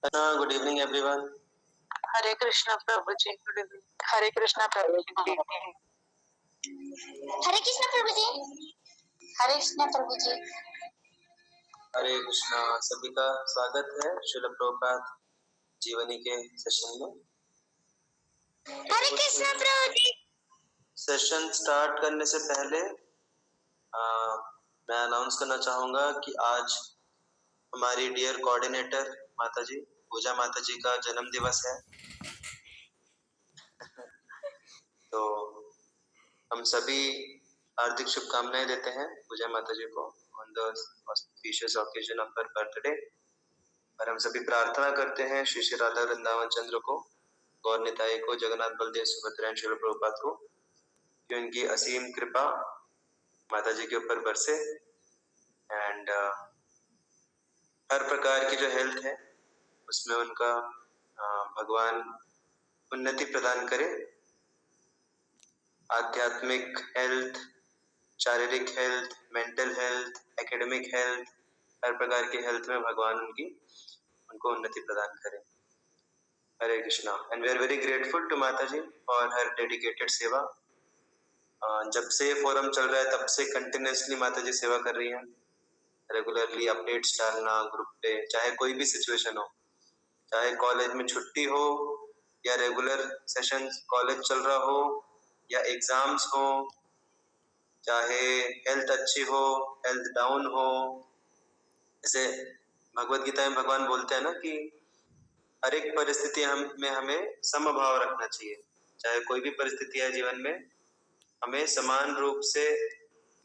Good evening, everyone. Hare Krishna Prabhu ji. Good evening. Hare Krishna Prabhu ji. Hare Krishna Prabhu ji. Hare Krishna Prabhu ji. Hare Krishna. सभी का स्वागत है श्रील प्रभुपाद जीवनी के सेशन में। हरे कृष्ण प्रभु जी। सेशन स्टार्ट करने से पहले मैं अनाउंस करना चाहूंगा कि आज हमारी डियर कोऑर्डिनेटर माता जी पूजा माता जी का जन्म दिवस है। तो हम सभी हार्दिक शुभकामनाएं देते हैं पूजा माता जी को on the auspicious occasion of her birthday. और हम सभी प्रार्थना करते हैं श्री श्री राधा वृंदावन चंद्र को, गौर निताई को, जगन्नाथ बलदेव सुभद्रा श्रील प्रभुपाद को कि उनकी असीम कृपा माता जी के ऊपर बरसे एंड हर प्रकार की जो हेल्थ है उसमें उनका भगवान उन्नति प्रदान करे। आध्यात्मिक हेल्थ, शारीरिक health, mental health, academic health, हर प्रकार की हेल्थ में भगवान उनको उन्नति प्रदान करे। Hare Krishna. And we are very grateful to Mata ji for her dedicated सेवा। जब से फोरम चल रहा है तब से कंटिन्यूसली माता जी सेवा कर रही हैं। रेगुलरली अपडेट्स डालना ग्रुप पे, चाहे कोई भी सिचुएशन हो, चाहे कॉलेज में छुट्टी हो या रेगुलर सेशन कॉलेज चल रहा हो या एग्जाम्स हो, चाहे हेल्थ अच्छी हो, हेल्थ डाउन हो। जैसे भगवत गीता में भगवान बोलते हैं ना कि हर एक परिस्थिति में हमें समभाव रखना चाहिए। चाहे कोई भी परिस्थिति है जीवन में, हमें समान रूप से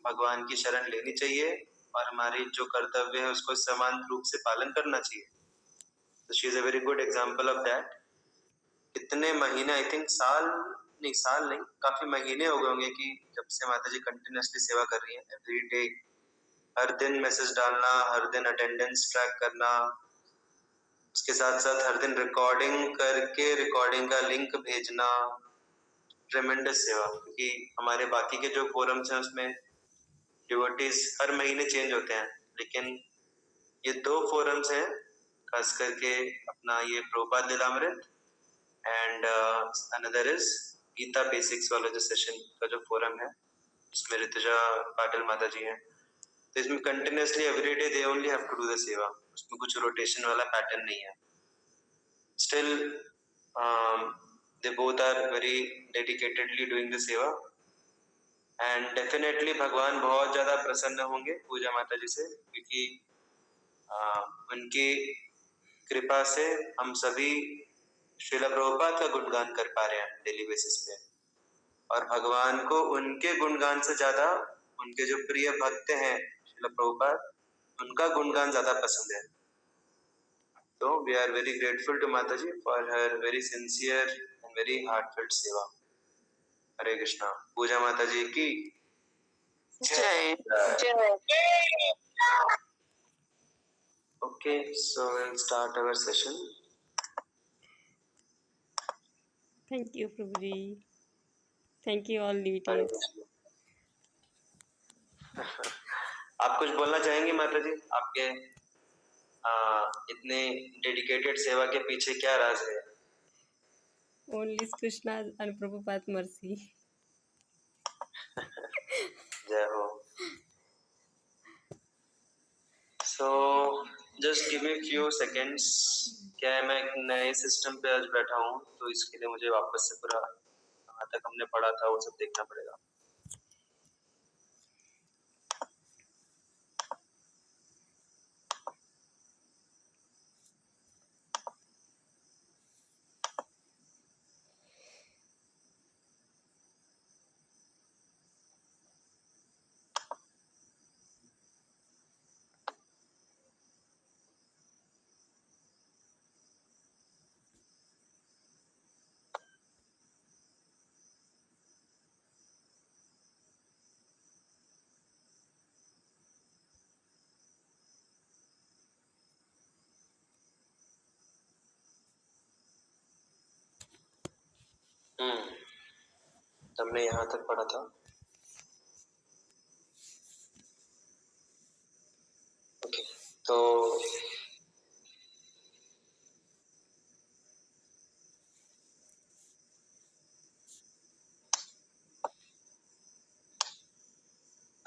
भगवान की शरण लेनी चाहिए और हमारी जो कर्तव्य है उसको समान रूप से पालन करना चाहिए। तो she is a very good example of that. कितने महीने, आई थिंक साल नहीं, काफी महीने हो गए होंगे कि जब से माता जी कंटिन्यूसली सेवा कर रही हैं। एवरी डे, हर दिन मैसेज डालना, हर दिन अटेंडेंस ट्रैक करना, उसके साथ साथ हर दिन रिकॉर्डिंग करके रिकॉर्डिंग का लिंक भेजना। ट्रेमेंडस सेवा। क्योंकि हमारे बाकी के जो फोरम्स हैं उसमें डिवोटीज हर महीने चेंज होते हैं, लेकिन ये दो फोरम्स हैं, खास करके अपना ये Prabhupada Lilamrita and another is Gita basics वाला जो सेशन का जो फोरम है इसमें ऋतुजा पाटिल माता जी हैं। तो इसमें continuously every day they only have to do the seva. उसमें कुछ रोटेशन वाला पैटर्न नहीं है। Still they both are very dedicatedly doing the seva and definitely भगवान बहुत ज्यादा प्रसन्न होंगे पूजा माता जी से, क्योंकि उनकी कृपा से हम सभी श्रील प्रभुपाद का गुणगान कर पा रहे हैं डेली बेसिस पे। और भगवान को उनके गुणगान से ज्यादा उनके जो प्रिय भक्त हैं श्रील प्रभुपाद, उनका गुणगान ज्यादा पसंद है। तो we are very grateful to Mata ji for her very sincere and very heartfelt seva. Hare Krishna. पूजा माता जी की जय। Okay, so we'll start our session. Thank you, Prabhuji. Thank you, all Hare devotees. Krishna. आप कुछ बोलना चाहेंगी माता जी? आपके इतने डेडिकेटेड सेवा के पीछे क्या राज है? Only Krishna's and Prabhupada's mercy. जय हो। So just give me few seconds। क्या है, मैं एक नए सिस्टम पे आज बैठा हूँ, तो इसके लिए मुझे वापस से पूरा कहाँ तक हमने पढ़ा था वो सब देखना पड़ेगा। हमने यहाँ तक पढ़ा था। ओके, तो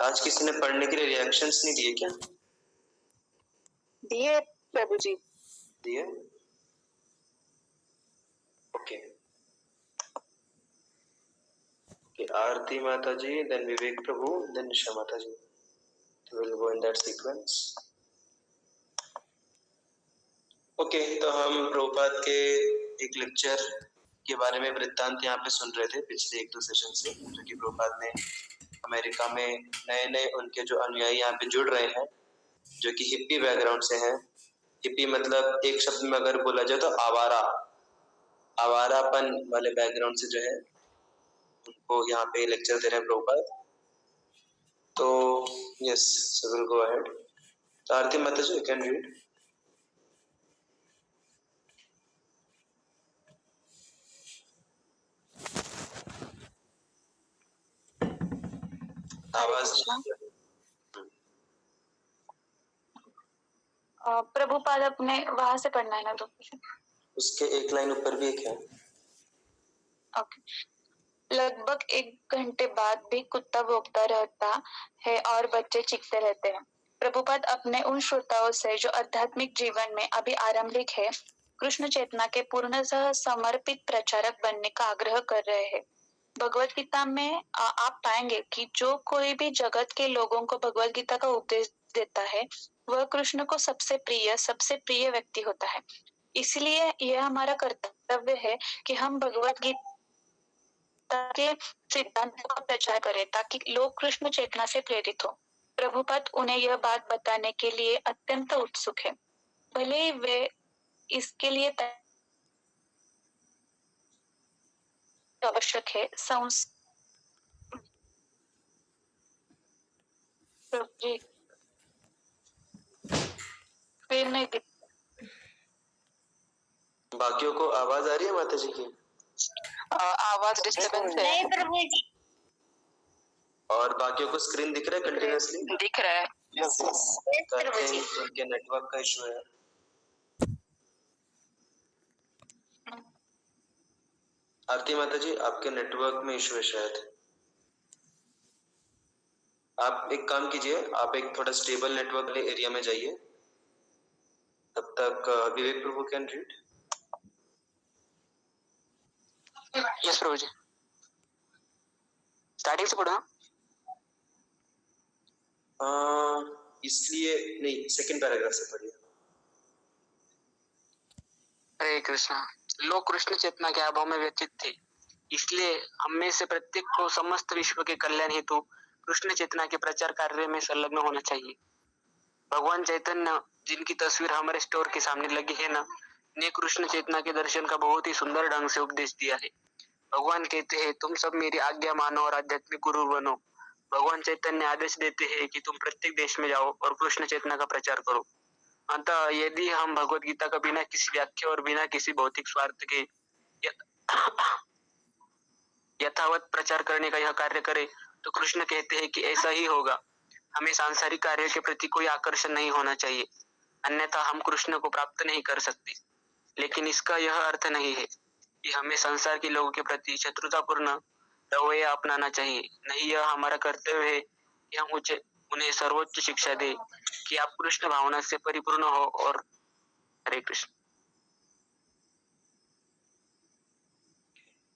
आज किसी ने पढ़ने के लिए रिएक्शंस नहीं दिए क्या? दिए प्रभु जी। दिए? ओके। आरती माता जी, देन विवेक प्रभु, देन निशा माता जी. We'll go in that sequence. Okay, तो हम प्रभुपाद के एक लेक्चर के बारे में वृत्तांत यहाँ पे सुन रहे थे पिछले 1-2 सेशन से, जो कि प्रभुपाद ने अमेरिका में नए उनके जो अनुयायी यहाँ पे जुड़ रहे हैं, जो कि हिप्पी बैकग्राउंड से हैं. हिप्पी मतलब एक शब्द में अगर बोला जाए तो आवारापन वाले बैकग्राउंड से जो है उनको यहाँ पे लेक्चर दे रहे हैं प्रभुपाद. तो yes, so will go ahead. तो आरती माता जी, यू कैन रीड. आवाज प्रभुपाद अपने वहां से पढ़ना है ना, तो उसके एक लाइन ऊपर भी एक है. ओके. लगभग 1 घंटे बाद भी कुत्ता भौंकता रहता है और बच्चे चीखते रहते हैं. प्रभुपाद अपने उन श्रोताओं से जो आध्यात्मिक जीवन में अभी आरंभिक है, कृष्ण चेतना के पूर्णतः समर्पित प्रचारक बनने का आग्रह कर रहे हैं. भगवत गीता में आप पाएंगे कि जो कोई भी जगत के लोगों को भगवत गीता का उपदेश देता है, वह कृष्ण को सबसे प्रिय व्यक्ति होता है. इसलिए यह हमारा कर्तव्य है कि हम भगवत गीता के सिद्धांत का प्रचार करें ताकि लोग कृष्ण चेतना से प्रेरित हो. प्रभुपाद उन्हें यह बात बताने के लिए अत्यंत उत्सुक है, भले ही वे इसके लिए आवश्यक है. फिर नहीं बाकियों को आवाज आ रही है माता जी की? आवाज डिस्टर्बेंस है. नहीं प्रभु जी. और बाकियों को स्क्रीन दिख रहा है कंटिन्यूअसली? दिख रहा है. यस प्रभु जी. उनके नेटवर्क का इशू है. आरती माता जी, आपके नेटवर्क में इशू है शायद. आप एक काम कीजिए, आप एक थोड़ा स्टेबल नेटवर्क वाले एरिया में जाइए. तब तक Vivek Prabhu can read. Yes Prabhu ji. Starting से पढ़ो. इसलिए नहीं, सेकंड पैराग्राफ से पढ़िए. हरे कृष्णा. लोग कृष्ण चेतना के अभाव में व्यथित थे, इसलिए हम में से प्रत्येक को समस्त विश्व के कल्याण हेतु कृष्ण चेतना के प्रचार कार्य में संलग्न होना चाहिए. भगवान चैतन्य, जिनकी तस्वीर हमारे स्टोर के सामने लगी है ना, ने कृष्ण चेतना के दर्शन का बहुत ही सुंदर ढंग से उपदेश दिया है. भगवान कहते हैं, तुम सब मेरी आज्ञा मानो और आध्यात्मिक गुरु बनो. भगवान चैतन्य आदेश देते हैं कि तुम प्रत्येक देश में जाओ और कृष्ण चेतना का प्रचार करो. अतः यदि हम भगवत गीता का बिना किसी व्याख्या और बिना किसी भौतिक स्वार्थ के यथावत प्रचार करने का यह कार्य करें, तो कृष्ण कहते हैं कि ऐसा ही होगा. हमें सांसारिक कार्य के प्रति कोई आकर्षण नहीं होना चाहिए, अन्यथा हम कृष्ण को प्राप्त नहीं कर सकते. लेकिन इसका यह अर्थ नहीं है कि हमें संसार के लोगों के प्रति शत्रुतापूर्ण रवैया अपनाना चाहिए. नहीं, यह हमारा कर्तव्य है कि हम उन्हें सर्वोच्च शिक्षा दे कि आप कृष्ण भावना से परिपूर्ण हो. और हरे कृष्ण.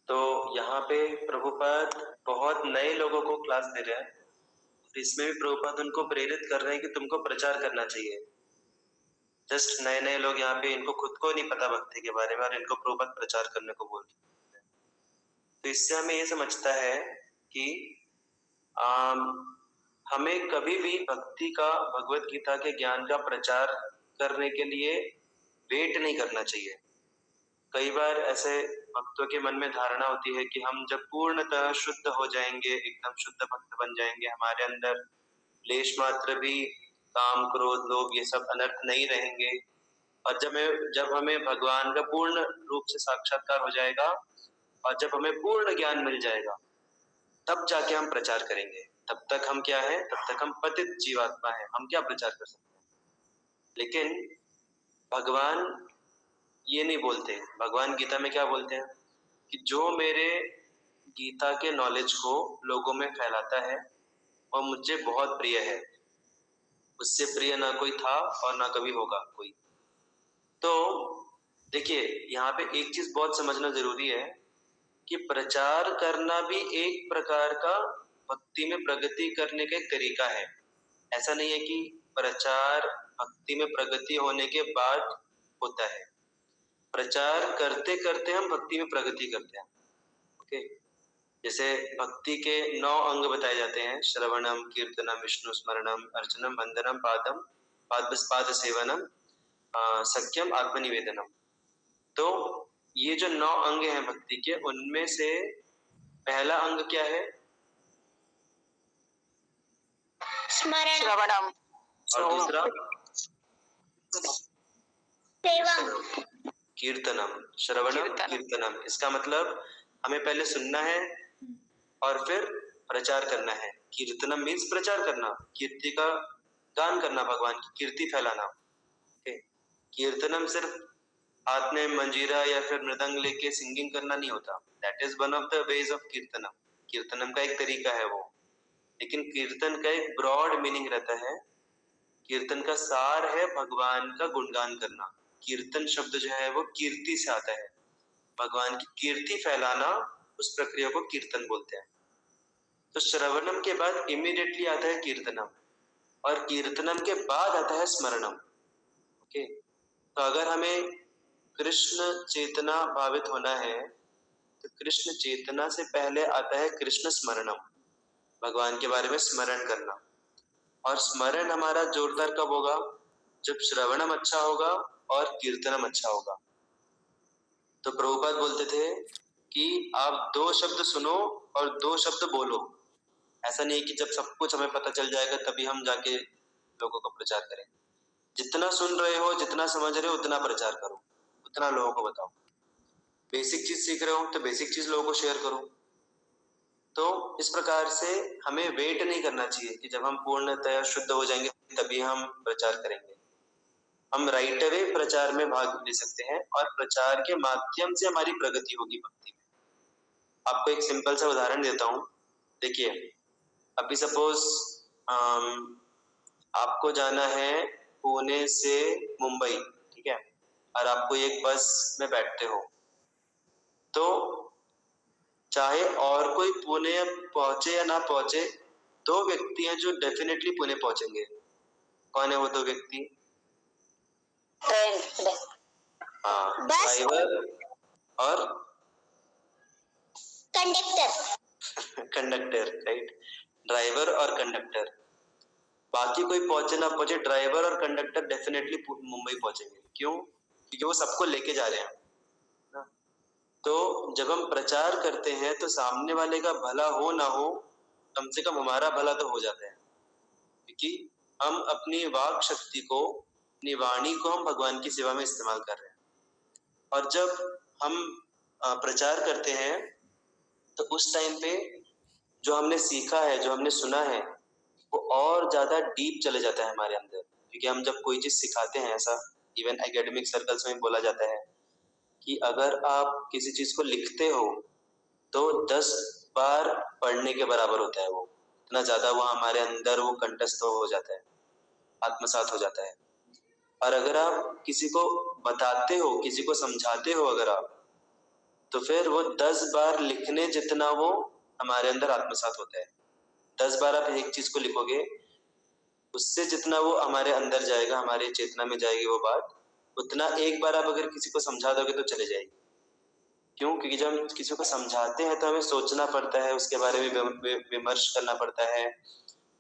तो यहाँ पे प्रभुपाद बहुत नए लोगों को क्लास दे रहे हैं. इसमें भी प्रभुपाद उनको प्रेरित कर रहे हैं कि तुमको प्रचार करना चाहिए. जस्ट नए लोग यहाँ पे, इनको खुद को नहीं पता भक्ति के बारे में और इनको प्रभुपाद प्रचार करने को बोल रहे हैं. तो इससे हमें ये समझता है कि हमें कभी भी भक्ति का, भगवत गीता के ज्ञान का प्रचार करने के लिए वेट नहीं करना चाहिए. कई बार ऐसे भक्तों के मन में धारणा होती है कि हम जब पूर्णतः शुद्ध हो जाएंगे, एकदम शुद्ध भक्त बन जाएंगे, हमारे अंदर लेश मात्र भी काम, क्रोध, लोभ ये सब अनर्थ नहीं रहेंगे, और जब हमें भगवान का पूर्ण रूप से साक्षात्कार हो जाएगा और जब हमें पूर्ण ज्ञान मिल जाएगा, तब जाके हम प्रचार करेंगे. तब तक हम क्या है? तब तक हम पतित जीवात्मा है, हम क्या प्रचार कर सकते हैं? लेकिन भगवान ये नहीं बोलते. भगवान गीता में क्या बोलते हैं कि जो मेरे गीता के नॉलेज को लोगों में फैलाता है वह मुझे बहुत प्रिय है, उससे प्रिय ना कोई था और ना कभी होगा कोई। तो देखिए, यहाँ पे एक चीज बहुत समझना जरूरी है कि प्रचार करना भी एक प्रकार का भक्ति में प्रगति करने का एक तरीका है। ऐसा नहीं है कि प्रचार भक्ति में प्रगति होने के बाद होता है। प्रचार करते करते हम भक्ति में प्रगति करते हैं। ओके, जैसे भक्ति के 9 अंग बताए जाते हैं: श्रवणम, कीर्तनम, विष्णु स्मरणम, अर्चनम, वंदनम, पाद सेवनम, सख्यम, आत्मनिवेदनम। तो ये जो 9 अंग हैं भक्ति के, उनमें से पहला अंग क्या है? श्रवणम। और दूसरा सेवम। कीर्तनम। श्रवणम, कीर्तनम। इसका मतलब हमें पहले सुनना है और फिर प्रचार करना है। कीर्तनम मीन्स प्रचार करना, कीर्ति का गान करना, भगवान की कीर्ति फैलाना। ओके, कीर्तनम सिर्फ हाथ में मंजीरा या फिर मृदंग लेके सिंगिंग करना नहीं होता। That is one of the ways of kirtanam. कीर्तनम का एक तरीका है वो, लेकिन कीर्तन का एक ब्रॉड मीनिंग रहता है। कीर्तन का सार है भगवान का गुणगान करना। कीर्तन शब्द जो है वो कीर्ति से आता है, भगवान की कीर्ति फैलाना, उस प्रक्रिया को कीर्तन बोलते हैं। तो श्रवणम के बाद इमीडिएटली आता है कीर्तनम, और कीर्तनम के बाद आता है स्मरणम। ओके, तो अगर हमें कृष्ण चेतना भावित होना है तो कृष्ण चेतना से पहले आता है कृष्ण स्मरणम, भगवान के बारे में स्मरण करना। और स्मरण हमारा जोरदार कब होगा? जब श्रवणम अच्छा होगा और कीर्तनम अच्छा होगा। तो प्रभुपाद बोलते थे कि आप 2 शब्द सुनो और 2 शब्द बोलो। ऐसा नहीं कि जब सब कुछ हमें पता चल जाएगा तभी हम जाके लोगों को प्रचार करें। जितना सुन रहे हो, जितना समझ रहे हो, उतना प्रचार करो, उतना लोगों को बताओ। बेसिक चीज सीख रहे हो तो बेसिक चीज लोगों को शेयर करो। तो इस प्रकार से हमें वेट नहीं करना चाहिए कि जब हम पूर्णतः शुद्ध हो जाएंगे तभी हम प्रचार करेंगे। हम राइट अवे प्रचार में भाग ले सकते हैं और प्रचार के माध्यम से हमारी प्रगति होगी भक्ति में। आपको एक सिंपल सा उदाहरण देता हूँ। देखिए, अभी सपोज आपको जाना है पुणे से मुंबई, ठीक है, और आपको एक बस में बैठते हो, तो चाहे और कोई पुणे पहुंचे या ना पहुंचे, 2 व्यक्ति हैं जो डेफिनेटली पुणे पहुंचेंगे। कौन है वो 2 व्यक्ति? हाँ, ड्राइवर और कंडक्टर। राइट, ड्राइवर और कंडक्टर। बाकी कोई पहुंचे ना पहुंचे, ड्राइवर और कंडक्टर डेफिनेटली मुंबई पहुंचेंगे। क्यों? क्योंकि वो सबको लेके जा रहे हैं ना। तो जब हम प्रचार करते हैं तो सामने वाले का भला हो ना हो, कम से कम हमारा भला तो हो जाता है, क्योंकि हम अपनी वाक शक्ति को, अपनी वाणी को हम भगवान की सेवा में इस्तेमाल कर रहे हैं। और जब हम प्रचार करते हैं तो उस टाइम पे जो हमने सीखा है, जो हमने सुना है, वो और ज्यादा डीप चले जाता है हमारे अंदर। क्योंकि हम जब कोई चीज सिखाते हैं, ऐसा इवन एकेडमिक सर्कल्स में बोला जाता है कि अगर आप किसी चीज को लिखते हो तो 10 बार पढ़ने के बराबर होता है। वो इतना ज्यादा वो हमारे अंदर वो कंठस्थ हो जाता है, आत्मसात हो जाता है। और अगर आप किसी को बताते हो, किसी को समझाते हो अगर आप, तो फिर वो 10 बार लिखने जितना वो हमारे अंदर आत्मसात होता है। 10 बार आप एक चीज को लिखोगे, उससे जितना वो हमारे अंदर जाएगा, हमारे चेतना में जाएगी वो बात, उतना एक बार आप अगर किसी को समझा दोगे तो चले जाएगी। क्यों? क्योंकि जब हम किसी को समझाते हैं तो हमें सोचना पड़ता है, उसके बारे में विमर्श करना पड़ता है,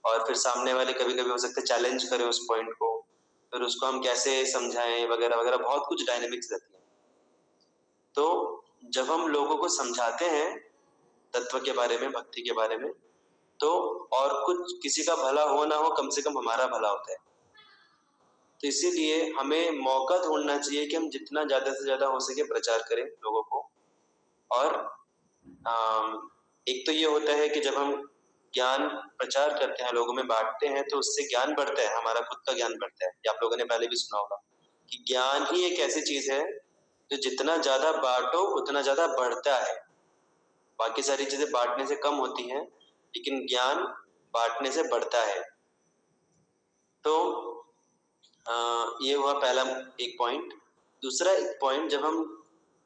और फिर सामने वाले कभी कभी हो सकता है चैलेंज करे उस पॉइंट को, फिर उसको हम कैसे समझाएं वगैरह वगैरह, बहुत कुछ डायनेमिक्स रहती है। तो जब हम लोगों को समझाते हैं तत्व के बारे में, भक्ति के बारे में, तो और कुछ किसी का भला हो ना हो, कम से कम हमारा भला होता है। तो इसीलिए हमें मौका ढूंढना चाहिए कि हम जितना ज्यादा से ज्यादा हो सके प्रचार करें लोगों को। और एक तो ये होता है कि जब हम ज्ञान प्रचार करते हैं, लोगों में बांटते हैं, तो उससे ज्ञान बढ़ता है, हमारा खुद का ज्ञान बढ़ता है। ये आप लोगों ने पहले भी सुना होगा कि ज्ञान ही एक ऐसी चीज है जो जितना ज्यादा बांटो उतना ज्यादा बढ़ता है। बाकी सारी चीजें बांटने से कम होती हैं, लेकिन ज्ञान बांटने से बढ़ता है। तो ये हुआ पहला एक पॉइंट। दूसरा एक पॉइंट, जब हम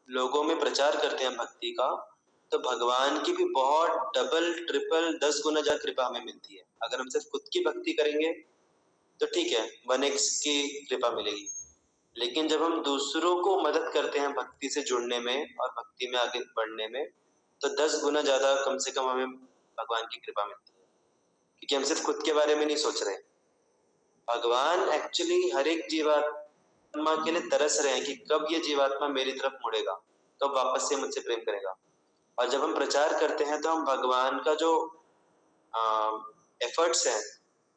लोगों में प्रचार करते हैं भक्ति का, तो भगवान की भी बहुत डबल ट्रिपल 10 गुना ज्यादा कृपा हमें मिलती है। अगर हम सिर्फ खुद की भक्ति करेंगे तो ठीक है, 1x की कृपा मिलेगी, लेकिन जब हम दूसरों को मदद करते हैं भक्ति से जुड़ने में और भक्ति में आगे बढ़ने में, तो 10 गुना ज्यादा कम से कम हमें भगवान की कृपा मिलती है, क्योंकि हम सिर्फ खुद के बारे में नहीं सोच रहे। भगवान एक्चुअली हर एक जीवात्मा के लिए तरस रहे हैं कि कब ये जीवात्मा मेरी तरफ मुड़ेगा, कब वापस से मुझसे प्रेम करेगा। और जब हम प्रचार करते हैं तो हम भगवान का जो एफर्ट्स हैं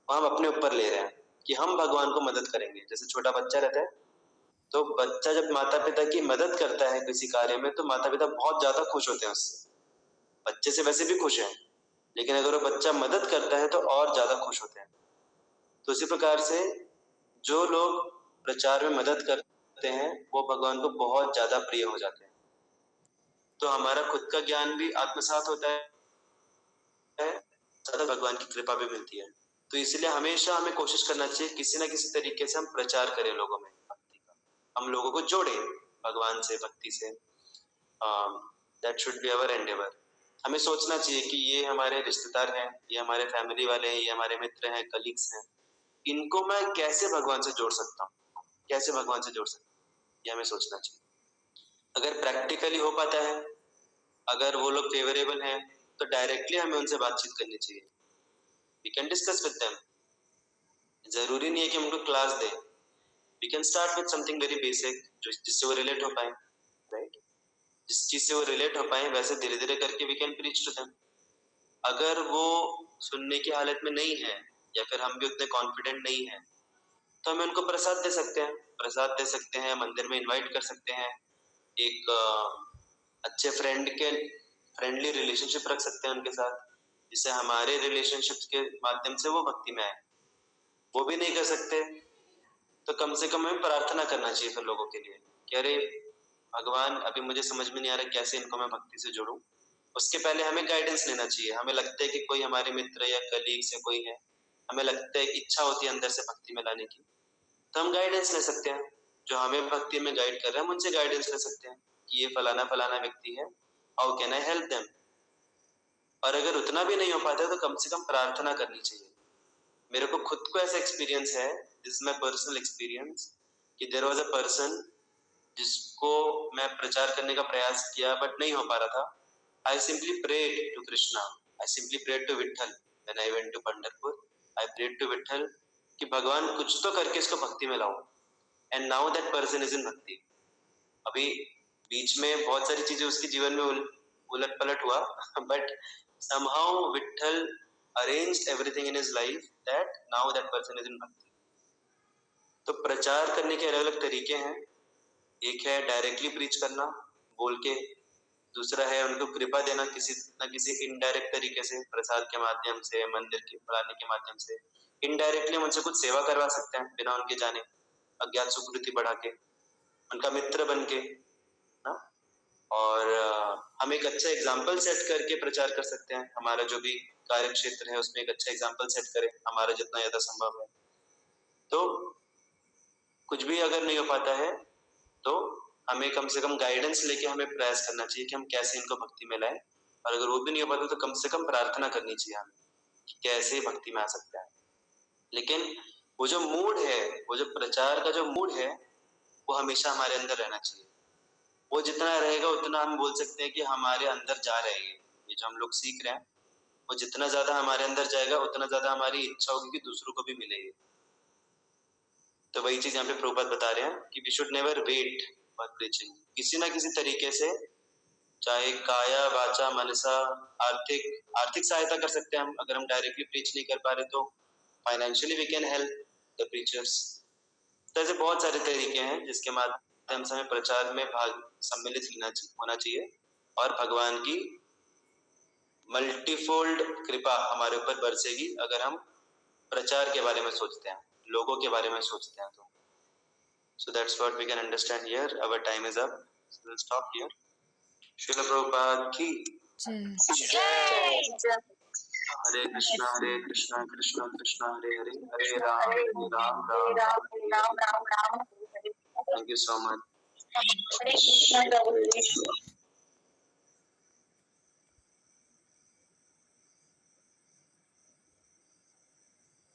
वो हम अपने ऊपर ले रहे हैं कि हम भगवान को मदद करेंगे। जैसे छोटा बच्चा रहता है, तो बच्चा जब माता पिता की मदद करता है किसी कार्य में, तो माता पिता बहुत ज्यादा खुश होते हैं उससे। बच्चे से वैसे भी खुश हैं, लेकिन अगर वो बच्चा मदद करता है तो और ज्यादा खुश होते हैं। तो इसी प्रकार से जो लोग प्रचार में मदद करते हैं वो भगवान को बहुत ज्यादा प्रिय हो जाते हैं। तो हमारा खुद का ज्ञान भी आत्मसात होता है, ज्यादा भगवान की कृपा भी मिलती है। तो इसलिए हमेशा हमें कोशिश करना चाहिए किसी ना किसी तरीके से हम प्रचार करें लोगों में भक्ति का, हम लोगों को जोड़ें भगवान से, भक्ति से। That should be our endeavour. हमें सोचना चाहिए कि ये हमारे रिश्तेदार हैं, ये हमारे फैमिली वाले हैं, ये हमारे मित्र हैं, कलीग्स हैं, इनको मैं कैसे भगवान से जोड़ सकता हूँ, कैसे भगवान से जोड़ सकता हूँ, ये हमें सोचना चाहिए। अगर प्रैक्टिकली हो पाता है, अगर वो लोग फेवरेबल हैं, तो डायरेक्टली हमें उनसे बातचीत करनी चाहिए। We can discuss with them. जरूरी नहीं है कि हम उनको क्लास दें। We can start with something very basic, जिससे वो रिलेट हो पाए, राइट? जिस चीज से वो रिलेट हो पाए वैसे धीरे धीरे करके we can preach to them. अगर वो सुनने की हालत में नहीं है या फिर हम भी उतने कॉन्फिडेंट नहीं है, तो हम उनको प्रसाद दे सकते हैं, प्रसाद दे सकते हैं, मंदिर में इनवाइट कर सकते हैं, एक अच्छे फ्रेंडली रिलेशनशिप रख सकते हैं उनके साथ, जिससे हमारे रिलेशनशिप के माध्यम से वो भक्ति में आए। वो भी नहीं कर सकते तो कम से कम हमें प्रार्थना करना चाहिए फिर लोगों के लिए कि अरे भगवान, अभी मुझे समझ में नहीं आ रहा कैसे इनको मैं भक्ति से जोड़ूं। उसके पहले हमें गाइडेंस लेना चाहिए। हमें लगता है कि कोई हमारे मित्र या कलीग से कोई है, हमें लगता है कि इच्छा होती है अंदर से भक्ति में लाने की, तो हम गाइडेंस ले सकते हैं। जो हमें भक्ति में गाइड कर रहे हैं हम उनसे गाइडेंस ले सकते हैं कि ये फलाना फलाना व्यक्ति है, how can I help them. और अगर उतना भी नहीं हो पाता तो कम से कम प्रार्थना करनी चाहिए। मेरे को खुद को ऐसा एक्सपीरियंस है, this is my personal experience, कि देयर वाज अ पर्सन जिसको मैं प्रचार करने का प्रयास किया बट नहीं हो पा रहा था। I simply prayed to Krishna, I simply prayed to Vitthal. When I went to Pandharpur, I prayed to Vitthal कि भगवान कुछ तो करके इसको भक्ति में लाओ। And now that person is in bhakti. अभी बीच में बहुत सारी चीजें उसके जीवन में उलट पलट हुआ, but somehow Vitthal arranged everything in his life that now that person is in bhakti. तो प्रचार करने के अलग अलग तरीके हैं। एक है डायरेक्टली प्रीच करना बोल के, दूसरा है उनको कृपा देना किसी न किसी इनडायरेक्ट तरीके से, प्रसाद के माध्यम से, मंदिर के बढ़ाने के माध्यम से। इनडायरेक्टली हम उनसे कुछ सेवा करवा सकते हैं बिना उनके जाने, अज्ञात सुकृति बढ़ा के, उनका मित्र बन के ना। और हम एक अच्छा एग्जाम्पल सेट करके प्रचार कर सकते हैं। हमारा जो भी कार्य क्षेत्र है उसमें एक अच्छा एग्जाम्पल सेट करें हमारा जितना ज्यादा संभव है। तो कुछ भी अगर नहीं हो पाता है तो हमें कम से कम गाइडेंस लेके हमें प्रयास करना चाहिए कि हम कैसे इनको भक्ति में लाएं। और अगर वो भी नहीं हो पाता तो कम से कम प्रार्थना करनी चाहिए हमें कि कैसे भक्ति में आ सकता है। लेकिन वो जो मूड है, वो जो प्रचार का जो मूड है, वो हमेशा हमारे अंदर रहना चाहिए। वो जितना रहेगा उतना हम बोल सकते हैं कि हमारे अंदर जा रहे हैं। ये जो हम लोग सीख रहे हैं वो जितना ज्यादा हमारे अंदर जाएगा उतना ज्यादा हमारी इच्छा होगी कि दूसरों को भी मिले। तो वही चीज यहाँ पे प्रभुपाद बता रहे हैं कि we should never wait for preaching. किसी ना किसी तरीके से, चाहे काया वाचा मनसा, आर्थिक सहायता कर सकते हैं हम। अगर हम डायरेक्टली प्रीच नहीं कर पा रहे तो financially we can help the preachers. तो ऐसे बहुत सारे तरीके हैं जिसके माध्यम से हमें प्रचार में भाग सम्मिलित होना चाहिए और भगवान की मल्टीफोल्ड कृपा हमारे ऊपर बरसेगी अगर हम प्रचार के बारे में सोचते हैं, लोगों के बारे में सोचते हैं तो। So that's what we can understand here. Our time is up. So we'll stop here. Srila Prabhupada ki जय जय Hare Krishna, Krishna Krishna, Hare Hare, Hare Ram, Ram Ram. Thank you so much. Hare Krishna, Prabhuji.